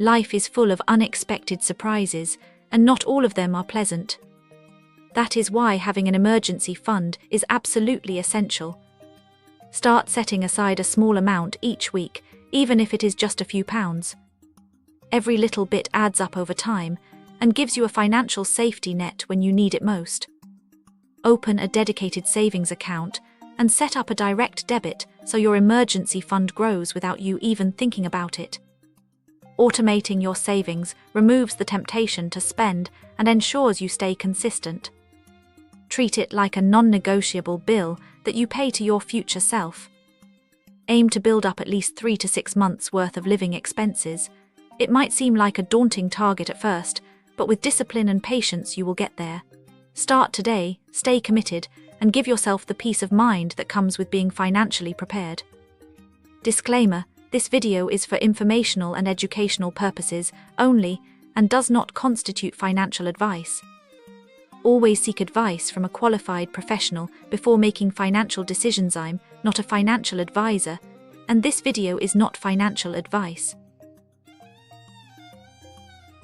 Life is full of unexpected surprises, and not all of them are pleasant. That is why having an emergency fund is absolutely essential. Start setting aside a small amount each week, even if it is just a few pounds. Every little bit adds up over time and gives you a financial safety net when you need it most. Open a dedicated savings account and set up a direct debit so your emergency fund grows without you even thinking about it. Automating your savings removes the temptation to spend and ensures you stay consistent. Treat it like a non-negotiable bill that you pay to your future self. Aim to build up at least 3 to 6 months' worth of living expenses. It might seem like a daunting target at first, but with discipline and patience you will get there. Start today, stay committed, and give yourself the peace of mind that comes with being financially prepared. Disclaimer: this video is for informational and educational purposes only and does not constitute financial advice. Always seek advice from a qualified professional before making financial decisions. I'm not a financial advisor, and this video is not financial advice.